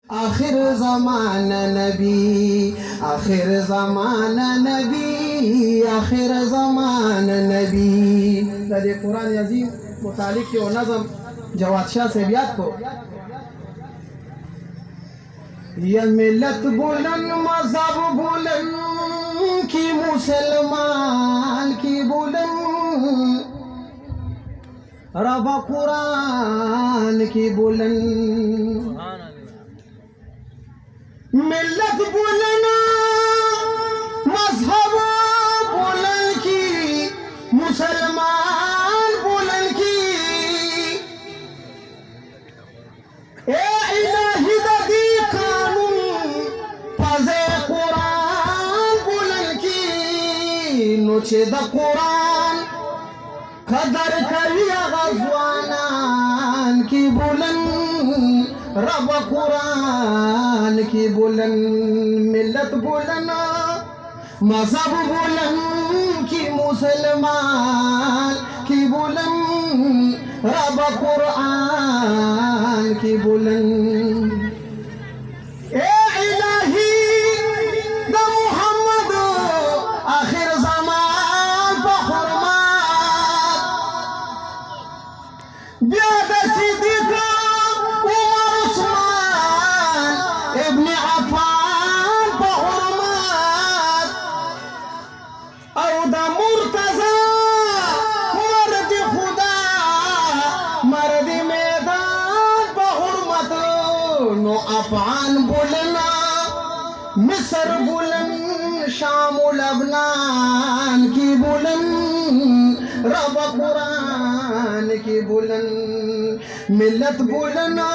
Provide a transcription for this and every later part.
आखिर ज़माना नबी, आखिर ज़माना नबी, आखिर ज़माना नबी। दे कुरान अजीम मुतालिक के नज़म जवाद शाह से याद को ये मिलत बुलंद मज़हब बुलंद की मुसलमान की बुलंद रब कुरान की बुलंद मिल्लत बुलंद मज़हब बुलंद की मुसलमान बुलंद की ए इलाही दी कानून फज़े कुरान बुलंद की नोचे द कुरान कदर करिया गज़वानान की बुलंद रब कुरान की बुलंद मिल्लत बुलंद मज़हब बुलंद की मुसलमान की बुलंद रब कुरान की बुलंद ए इलाही द मुहम्मद आखिर ज़मान पर हुर्मत ब्याद सिद्दीक़ इब्न अफ़ान पर हुर्मत और द मुर्तज़ा मर्द खुदा मर्द मैदान पर हुर्मत नो अफ़ान बुलना मिस्र बुलंद शाम लबनान की बुलंद रब कुरान की बुलंद मिल्लत बुलना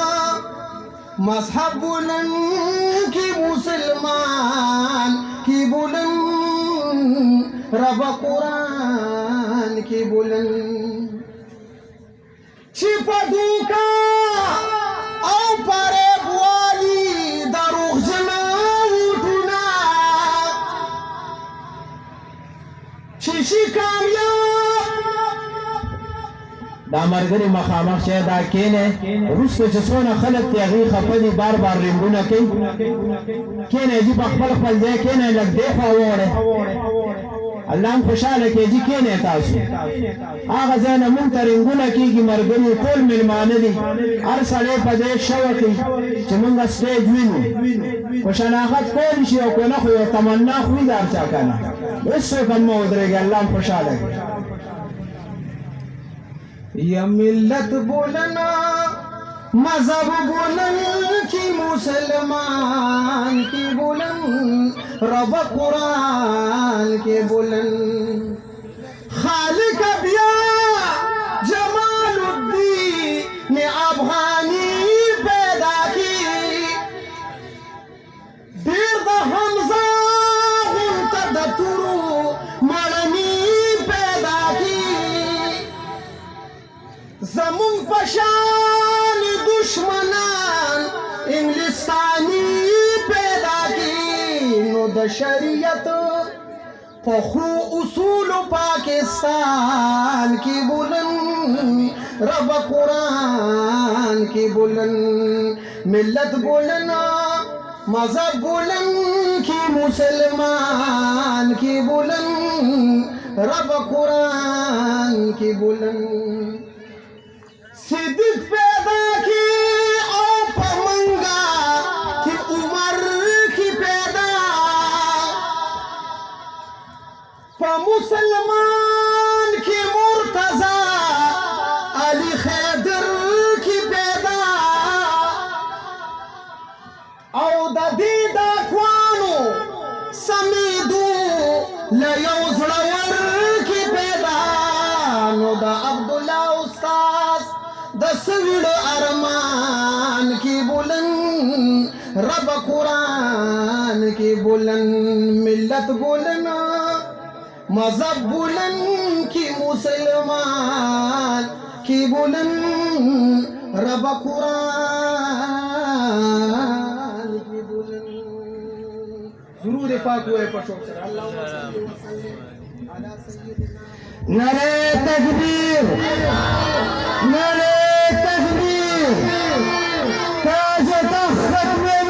मज़हब बुलंद की मुसलमान की बुलंद रब कुरान की बुलंद छिपदूका औ परे बुआली दरुख जना उठना शिशी कामयाब دا مرګري مخامخ شه دا کینه روسو چې څونه خلک تیغي خپدي بار بار رنګونه کوي کینه دې په خپل خپل ځای کینه لګ دی خو وره الله خوشاله کېږي کینه تاسو هغه ځای نه مونږ ته رنګونه کېږي مرګري ټول ملمانه دي هر سړی په دې شوق کې چې مونږ سټیج وینو خوشناغت کول شي او کنه خو یو تمنا خو دار چا کنه وسو کوم ودرېږي الله خوشاله या मिल्लत बोलना मज़हब बुलंद की मुसलमान की बुलंद रब कुरान के बुलंद खालिक बिया जमालुद्दीन ने अफ़गानी पैदा की दीर्घ हमज़ा गुंतद तुरु मरनी पैदा की ज़मुन पशान दुश्मनान इंग्लिस्तानी पैदा की नो द शरीयत पखू उसूल पाकिस्तान की बुलंद रब कुरान की बुलंद मिल्लत बुलंद मज़हब बुलंद की मुसलमान की बुलंद रब कुरान की बुलंद सिद्दीक़ पैदा की औ पमंगा की उमर की पैदा प मुसलमान की मुर्तज़ा अली खैदर की पैदा औ दीदा क्वानो समीदू लयोज़लवर की पैदा नो द अब्दुल्ला उस्ताद दसवीड़ अरमान की बुलंद रब कुरान की बुलंद मिल्लत बुलंद मज़हब बुलंद की मुसलमान की बुलंद रब कुरान की बुलंद ज़रूर इफ़ाक़ हुए पशो नारे तकबीर नारे तकबीर ताज तख्त में